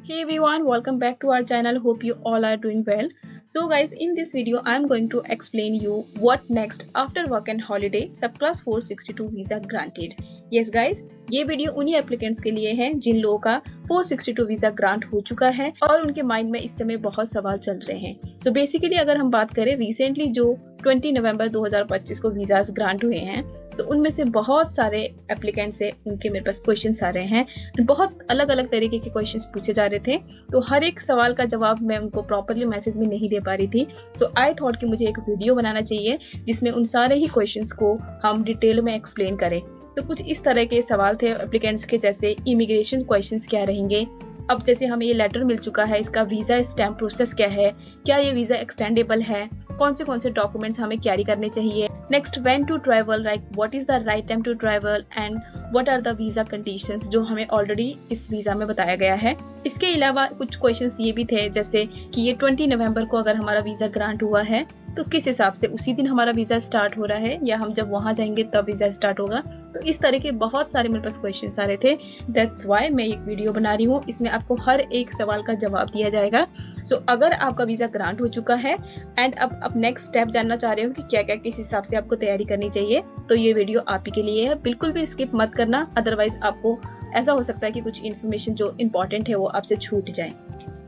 Hey everyone, welcome back to our channel. Hope you all are doing well. So guys, in this video I'm going to explain you what next after work and holiday subclass 462 visa granted. Yes guys, ये video उन्हीं applicants के लिए है जिन लोगों का 462 visa grant हो चुका है और उनके माइंड में इस समय बहुत सवाल चल रहे हैं। सो बेसिकली अगर हम बात करें रिसेंटली जो 20 नवंबर 2025 को वीजास ग्रांट हुए हैं, तो उनमें से बहुत सारे एप्लीकेंट से उनके मेरे पास क्वेश्चंस आ रहे हैं। बहुत अलग अलग तरीके के क्वेश्चंस पूछे जा रहे थे, तो हर एक सवाल का जवाब मैं उनको प्रॉपरली मैसेज में नहीं दे पा रही थी। सो आई थॉट कि मुझे एक वीडियो बनाना चाहिए जिसमें उन सारे ही क्वेश्चंस को हम डिटेल में एक्सप्लेन करें। तो कुछ इस तरह के सवाल थे एप्लीकेंट्स के, जैसे इमिग्रेशन क्वेश्चंस क्या रहेंगे, अब जैसे हमें ये लेटर मिल चुका है, इसका वीजा स्टैम्प प्रोसेस क्या है, क्या ये वीजा एक्सटेंडेबल है, कौन से डॉक्यूमेंट्स हमें कैरी करने चाहिए, next when to travel, like what is the right time to travel and what are the visa conditions, जो हमें ऑलरेडी इस वीजा में बताया गया है। इसके अलावा कुछ क्वेश्चंस ये भी थे, जैसे कि ये 20 नवंबर को अगर हमारा वीजा ग्रांट हुआ है तो किस हिसाब से उसी दिन हमारा वीजा स्टार्ट हो रहा है या हम जब वहां जाएंगे तब वीजा स्टार्ट होगा। तो इस तरह के बहुत सारे मेरे पास क्वेश्चंस आ रहे थे, दैट्स व्हाई मैं एक वीडियो बना रही हूँ। इसमें आपको हर एक सवाल का जवाब दिया जाएगा। सो अगर आपका वीजा ग्रांट हो चुका है एंड अब आप नेक्स्ट स्टेप जानना चाह रहे हो कि क्या क्या किस हिसाब से आपको तैयारी करनी चाहिए, तो ये वीडियो आप ही के लिए है। बिल्कुल भी स्किप मत करना, अदरवाइज आपको ऐसा हो सकता है कि कुछ इन्फॉर्मेशन जो इम्पोर्टेंट है वो आपसे छूट जाए।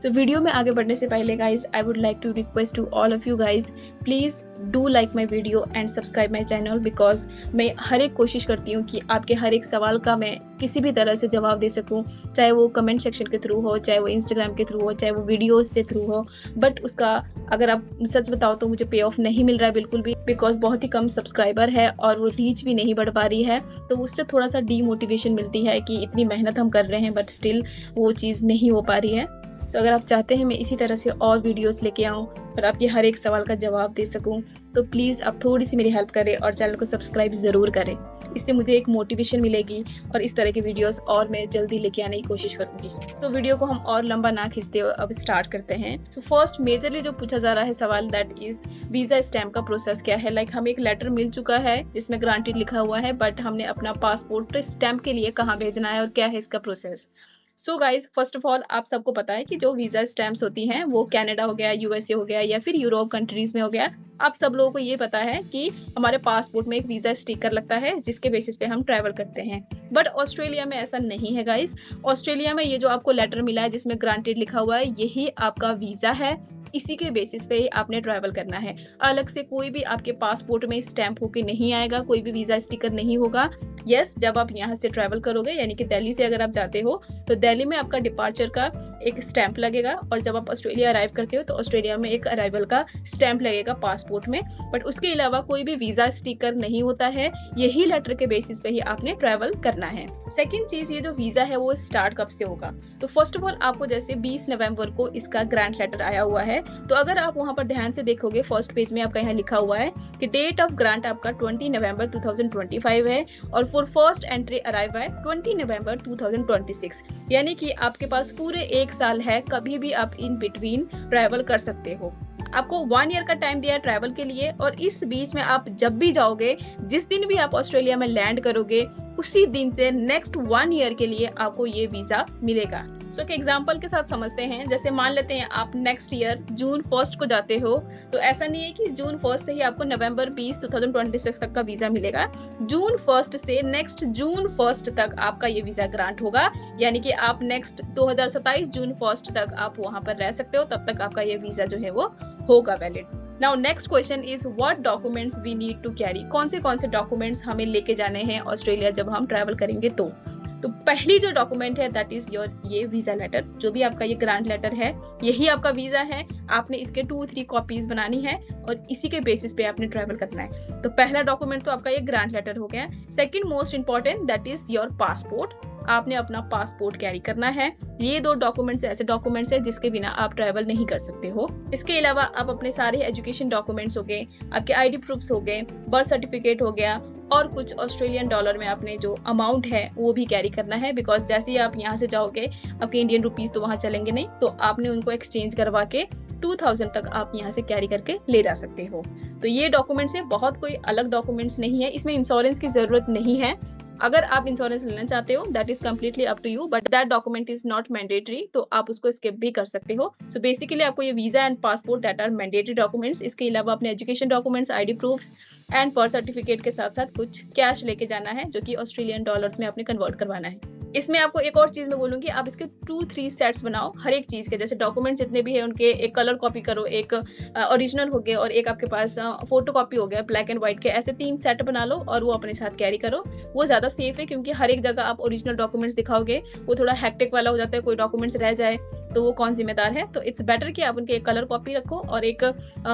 So वीडियो में आगे बढ़ने से पहले guys I would like to request to all of you guys, please do like my video and subscribe my channel, because मैं हर एक कोशिश करती हूँ कि आपके हर एक सवाल का मैं किसी भी तरह से जवाब दे सकूँ, चाहे वो कमेंट सेक्शन के थ्रू हो, चाहे वो इंस्टाग्राम के थ्रू हो, चाहे वो वीडियोज से थ्रू हो। बट उसका अगर आप सच बताओ तो मुझे पे ऑफ नहीं मिल रहा है बिल्कुल भी, बिकॉज बहुत ही कम सब्सक्राइबर है और वो रीच भी नहीं बढ़ पा रही है। तो उससे थोड़ा सा डीमोटिवेशन मिलती है कि इतनी मेहनत हम कर रहे हैं बट स्टिल वो चीज़ नहीं हो पा रही है। सो अगर आप चाहते हैं मैं इसी तरह से और वीडियोस लेके आऊँ और आपके हर एक सवाल का जवाब दे सकूँ, तो प्लीज़ आप थोड़ी सी मेरी हेल्प करें और चैनल को सब्सक्राइब ज़रूर करें। इससे मुझे एक मोटिवेशन मिलेगी और इस तरह के वीडियोस और मैं जल्दी लेके आने की कोशिश करूँगी। तो वीडियो को हम और लंबा ना खींचते हुए अब स्टार्ट करते हैं। सो फर्स्ट मेजरली जो पूछा जा रहा है सवाल, दैट इज वीज़ा स्टैम्प का प्रोसेस क्या है। लाइक हमें एक लेटर मिल चुका है जिसमें ग्रांटेड लिखा हुआ है, बट हमने अपना पासपोर्ट स्टैम्प के लिए कहाँ भेजना है और क्या है इसका process. So guys, first of all आप सबको पता है कि जो वीजा स्टैम्प्स होती हैं वो कनाडा हो गया, यूएसए हो गया या फिर यूरोप कंट्रीज में हो गया। आप सब लोगों को ये पता है कि हमारे पासपोर्ट में एक वीजा स्टिकर लगता है जिसके बेसिस पे हम ट्रैवल करते हैं। बट ऑस्ट्रेलिया में ऐसा नहीं है गाइज। ऑस्ट्रेलिया में ये जो आपको लेटर मिला है जिसमें ग्रांटेड लिखा हुआ है, यही आपका वीजा है। इसी के बेसिस पे ही आपने ट्रैवल करना है। अलग से कोई भी आपके पासपोर्ट में स्टैंप होके नहीं आएगा, कोई भी वीजा स्टिकर नहीं होगा। यस, जब आप यहाँ से ट्रैवल करोगे, यानी कि दिल्ली से अगर आप जाते हो तो दिल्ली में आपका डिपार्चर का एक स्टैंप लगेगा और जब आप ऑस्ट्रेलिया अराइव करते हो तो ऑस्ट्रेलिया में एक अराइवल का स्टैंप लगेगा पासपोर्ट में। बट उसके अलावा कोई भी वीजा स्टिकर नहीं होता है, यही लेटर के बेसिस पे ही आपने ट्रैवल करना है। सेकेंड चीज, ये जो वीजा है वो स्टार्ट कब से होगा। तो फर्स्ट ऑफ ऑल आपको जैसे 20 नवंबर को इसका ग्रांट लेटर आया हुआ है, तो अगर आप वहां पर ध्यान से देखोगे फर्स्ट पेज में आपका यहाँ लिखा हुआ है कि डेट ऑफ ग्रांट आपका 20 नवंबर 2025 है और फॉर फर्स्ट एंट्री अराइव है 20 नवंबर 2026, यानी कि आपके पास पूरे एक साल है, कभी भी आप इन बिटवीन ट्रैवल कर सकते हो। आपको 1 ईयर का टाइम दिया है ट्रैवल के लिए और इस बीच में आप जब भी जाओगे, जिस दिन भी आप ऑस्ट्रेलिया में लैंड करोगे, उसी दिन से नेक्स्ट 1 ईयर के लिए आपको ये वीजा मिलेगा। सो एक एग्जांपल के साथ समझते हैं, जैसे मान लेते हैं आप नेक्स्ट ईयर जून 1 को जाते हो, तो ऐसा नहीं है कि जून 1 से ही आपको नवंबर 20 2026 तक का वीजा मिलेगा। जून 1 से नेक्स्ट जून 1 तक आपका ये वीजा ग्रांट होगा, यानी कि आप नेक्स्ट 2027 जून 1 तक आप वहां पर रह सकते हो, तब तक आपका ये वीजा जो है वो होगा valid. Now next question is what documents we need to carry. कौन से डॉक्यूमेंट्स हमें लेके जाने हैं ऑस्ट्रेलिया जब हम ट्रैवल करेंगे। तो पहली जो डॉक्यूमेंट है दैट इज योर ये वीजा लेटर। जो भी आपका ये ग्रांट लेटर है, यही आपका वीजा है। आपने इसके 2-3 कॉपीज बनानी है और इसी के बेसिस पे आपने ट्रैवल करना है। तो पहला डॉक्यूमेंट तो आपका ये ग्रांट लेटर हो गया। Second most important that is your passport. आपने अपना पासपोर्ट कैरी करना है। ये 2 डॉक्यूमेंट्स ऐसे डॉक्यूमेंट्स है जिसके बिना आप ट्रैवल नहीं कर सकते हो। इसके अलावा आप अपने सारे एजुकेशन डॉक्यूमेंट्स हो गए, आपके आईडी प्रूफ्स हो गए, बर्थ सर्टिफिकेट हो गया और कुछ ऑस्ट्रेलियन डॉलर में आपने जो अमाउंट है वो भी कैरी करना है, बिकॉज जैसे ही आप यहाँ से जाओगे आपके इंडियन रुपीज तो वहां चलेंगे नहीं, तो आपने उनको एक्सचेंज करवा के 2000 तक आप यहाँ से कैरी करके ले जा सकते हो। तो ये डॉक्यूमेंट्स है, बहुत कोई अलग डॉक्यूमेंट्स नहीं है। इसमें इंश्योरेंस की जरूरत नहीं है। अगर आप इंश्योरेंस लेना चाहते हो that is completely up to you, but that document is not mandatory, तो आप उसको स्किप भी कर सकते हो। सो बेसिकली आपको ये visa and passport that are mandatory documents, इसके अलावा अपने education documents, ID proofs and birth certificate के साथ साथ कुछ कैश लेके जाना है जो कि ऑस्ट्रेलियन डॉलर्स में आपने कन्वर्ट करवाना है। इसमें आपको एक और चीज मैं बोलूंगी, आप इसके 2-3 सेट्स बनाओ हर एक चीज के, जैसे डॉक्यूमेंट जितने भी है उनके एक कलर कॉपी करो, एक ओरिजिनल हो गया और एक आपके पास फोटो कॉपी हो गया ब्लैक एंड व्हाइट के, ऐसे 3 सेट बना लो और वो अपने साथ कैरी करो। वो ज्यादा सेफ है क्योंकि हर एक जगह आप ओरिजिनल डॉक्यूमेंट्स दिखाओगे वो थोड़ा हैक्टिक वाला हो जाता है, कोई डॉक्यूमेंट्स रह जाए तो वो कौन जिम्मेदार है। तो इट्स बेटर कि आप उनके एक कलर कॉपी रखो और एक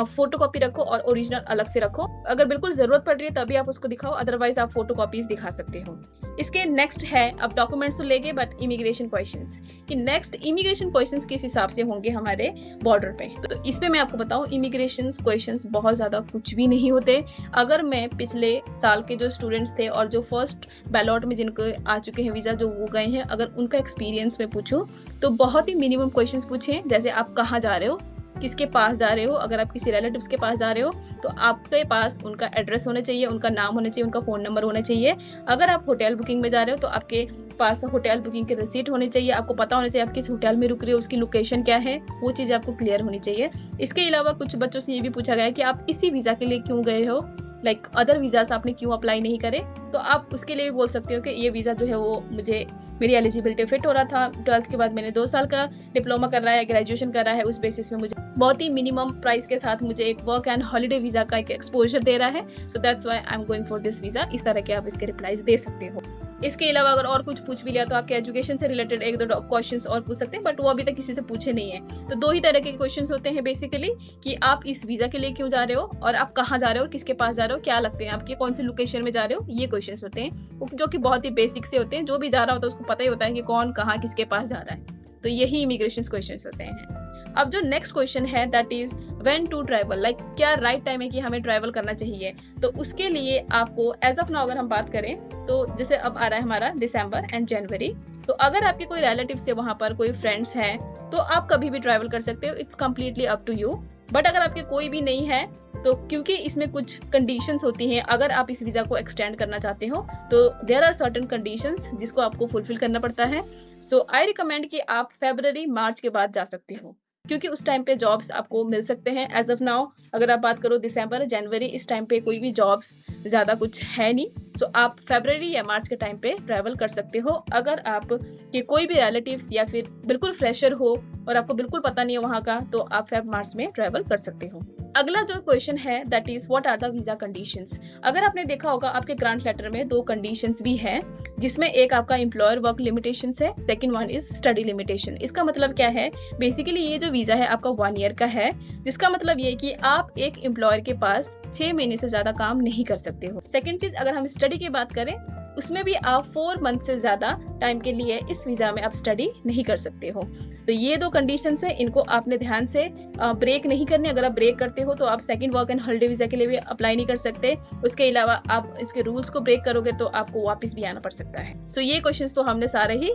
फोटो कॉपी रखो और ओरिजिनल अलग से रखो। अगर बिल्कुल जरूरत पड़ रही है तभी आप उसको दिखाओ, अदरवाइज आप फोटो कॉपीज दिखा सकते हो। इसके नेक्स्ट है, अब डॉक्यूमेंट्स तो लेके बट इमिग्रेशन क्वेश्चंस, कि नेक्स्ट इमिग्रेशन क्वेश्चंस किस हिसाब से होंगे हमारे बॉर्डर पे। तो इसमें मैं आपको बताऊं, इमिग्रेशन क्वेश्चंस बहुत ज्यादा कुछ भी नहीं होते। अगर मैं पिछले साल के जो स्टूडेंट्स थे और जो फर्स्ट बैलॉट में जिनको आ चुके हैं वीजा, जो वो गए हैं, अगर उनका एक्सपीरियंस में पूछूं तो बहुत ही मिनिमम क्वेश्चंस पूछे, जैसे आप कहाँ जा रहे हो, किसके पास जा रहे हो। अगर आप किसी रिलेटिव्स के पास जा रहे हो तो आपके पास उनका एड्रेस होना चाहिए, उनका नाम होना चाहिए, उनका फोन नंबर होना चाहिए। अगर आप होटल बुकिंग में जा रहे हो तो आपके पास होटल बुकिंग की रिसीट होनी चाहिए, आपको पता होना चाहिए आप किस होटल में रुक रहे हो, उसकी लोकेशन क्या है, वो चीज़ आपको क्लियर होनी चाहिए। इसके अलावा कुछ बच्चों से ये भी पूछा गया है कि आप इसी वीज़ा के लिए क्यों गए हो, लाइक अदर वीज़ास आपने क्यों अप्लाई नहीं करे। तो आप उसके लिए भी बोल सकते हो कि ये वीज़ा जो है वो मुझे, मेरी एलिजिबिलिटी फिट हो रहा था, 12th के बाद मैंने 2 साल का डिप्लोमा कर रहा है, ग्रेजुएशन कर रहा है, उस बेसिस में मुझे बहुत ही मिनिमम प्राइस के साथ मुझे एक वर्क एंड हॉलीडे वीज़ा का एक एक्सपोजर दे रहा है, so that's why I am going for this visa. इस तरह के आप इसके रिप्लाईज दे सकते हो। इसके अलावा अगर और कुछ पूछ भी लिया तो आपके एजुकेशन से रिलेटेड 1-2 क्वेश्चंस और पूछ सकते हैं, बट वो अभी तक किसी से पूछे नहीं है। तो 2 ही तरह के क्वेश्चंस होते हैं बेसिकली, कि आप इस वीजा के लिए क्यों जा रहे हो और आप कहाँ जा रहे हो, किसके पास जा रहे हो, क्या लगते हैं आपके, कौन सी लोकेशन में जा रहे हो, ये क्वेश्चंस होते हैं जो कि बहुत ही बेसिक से होते हैं। जो भी जा रहा होता है उसको पता ही होता है कि कौन कहाँ किसके पास जा रहा है। तो यही इमिग्रेशन क्वेश्चंस होते हैं। अब जो नेक्स्ट क्वेश्चन है that is when to travel, like क्या राइट टाइम है कि हमें ट्रैवल करना चाहिए। तो उसके लिए आपको एज ऑफ नाउ अगर हम बात करें तो जैसे अब आ रहा है हमारा दिसंबर एंड जनवरी, तो अगर आपके कोई रिलेटिव से वहां पर कोई फ्रेंड्स हैं तो आप कभी भी ट्रैवल कर सकते हो, it's completely up to you. But अगर आपके कोई भी नहीं है तो क्योंकि इसमें कुछ कंडीशंस होती हैं, अगर आप इस वीजा को एक्सटेंड करना चाहते हो तो देयर आर सर्टेन कंडीशंस जिसको आपको फुलफिल करना पड़ता है। सो आई रिकमेंड कि आप फरवरी मार्च के बाद जा सकते हो, क्योंकि उस टाइम पे जॉब्स आपको मिल सकते हैं। एज ऑफ नाउ अगर आप बात करो दिसंबर जनवरी, इस टाइम पे कोई भी जॉब्स ज्यादा कुछ है नहीं, सो आप फरवरी या मार्च के टाइम पे ट्रैवल कर सकते हो। अगर आप के कोई भी रिलेटिव्स या फिर बिल्कुल फ्रेशर हो और आपको बिल्कुल पता नहीं है वहां का, तो आप फेब मार्च में ट्रैवल कर सकते हो। अगला जो क्वेश्चन है that is what are the visa conditions. अगर आपने देखा होगा आपके ग्रांट लेटर में 2 कंडीशंस भी है, जिसमें एक आपका एम्प्लॉयर वर्क लिमिटेशंस है, second one is study limitation. इसका मतलब क्या है, बेसिकली ये जो वीजा है आपका 1 ईयर का है, जिसका मतलब ये कि आप एक एम्प्लॉयर के पास 6 महीने से ज्यादा काम नहीं कर सकते हो। सेकंड चीज, अगर हम स्टडी की बात करें उसमें भी आप 4 मंथ से ज्यादा टाइम के लिए इस वीजा में आप स्टडी नहीं कर सकते हो। तो ये 2 कंडीशंस है, इनको आपने ध्यान से ब्रेक नहीं करने। अगर आप ब्रेक करते हो तो आप second work and holiday visa के लिए भी अप्लाई नहीं कर सकते। उसके अलावा आप इसके रूल्स को ब्रेक करोगे तो आपको वापस भी आना पड़ सकता है। सो ये क्वेश्चंस तो हमने सारे ही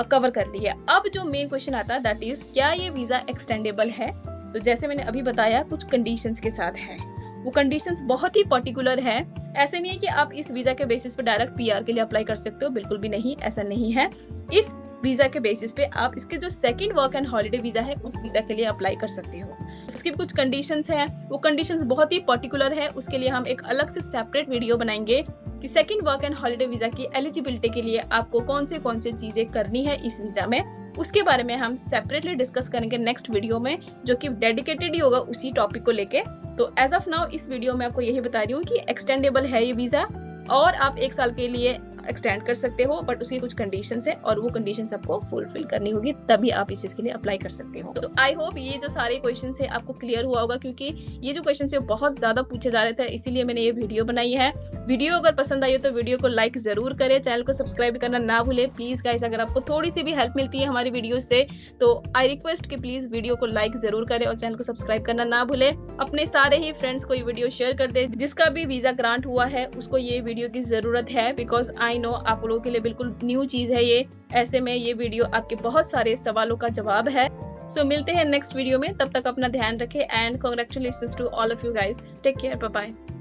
कवर कर लिए। अब जो मेन क्वेश्चन आता है दैट इज क्या ये वीजा एक्सटेंडेबल है। तो जैसे मैंने अभी बताया कुछ कंडीशंस के साथ है, वो कंडीशंस बहुत ही पर्टिकुलर है। ऐसे नहीं है कि आप इस वीजा के बेसिस पे डायरेक्ट पीआर के लिए अप्लाई कर सकते हो, बिल्कुल भी नहीं, ऐसा नहीं है। इस वीजा के बेसिस पे आप इसके जो second work and holiday visa है उस वीजा के लिए अप्लाई कर सकते हो। उसकी कुछ कंडीशंस है, वो कंडीशंस बहुत ही पर्टिकुलर है, उसके लिए हम एक अलग से सेपरेट वीडियो बनाएंगे कि second work and holiday visa की एलिजिबिलिटी के लिए आपको कौन से चीजें करनी है इस वीजा में। उसके बारे में हम सेपरेटली डिस्कस करेंगे नेक्स्ट वीडियो में, जो कि डेडिकेटेड ही होगा उसी टॉपिक को लेके। तो एज ऑफ नाउ इस वीडियो में आपको यही बता रही हूँ कि एक्सटेंडेबल है ये वीजा और आप 1 साल के लिए एक्सटेंड कर सकते हो, बट उसकी कुछ कंडीशंस है और वो कंडीशंस आपको फुलफिल करनी होगी, तभी आप इस चीज के लिए अप्लाई कर सकते हो। तो आई होप ये जो सारे क्वेश्चंस है आपको क्लियर हुआ होगा, क्योंकि ये जो क्वेश्चंस है बहुत ज्यादा पूछे जा रहे थे, इसीलिए मैंने ये वीडियो बनाई है। वीडियो अगर पसंद आई हो तो वीडियो को लाइक जरूर करें, चैनल को सब्सक्राइब करना ना भूले प्लीज गाइस। अगर आपको थोड़ी सी भी हेल्प मिलती है हमारी वीडियो से तो आई रिक्वेस्ट कि प्लीज वीडियो को लाइक जरूर करें और चैनल को सब्सक्राइब करना ना भूले। अपने सारे ही फ्रेंड्स को ये वीडियो शेयर कर दे जिसका भी वीजा ग्रांट हुआ है, उसको ये वीडियो की जरूरत है, बिकॉज आई नो आप लोगों के लिए बिल्कुल न्यू चीज है ये। ऐसे में ये वीडियो आपके बहुत सारे सवालों का जवाब है। सो मिलते हैं नेक्स्ट वीडियो में, तब तक अपना ध्यान रखें and congratulations to all of you guys. Take care, bye bye.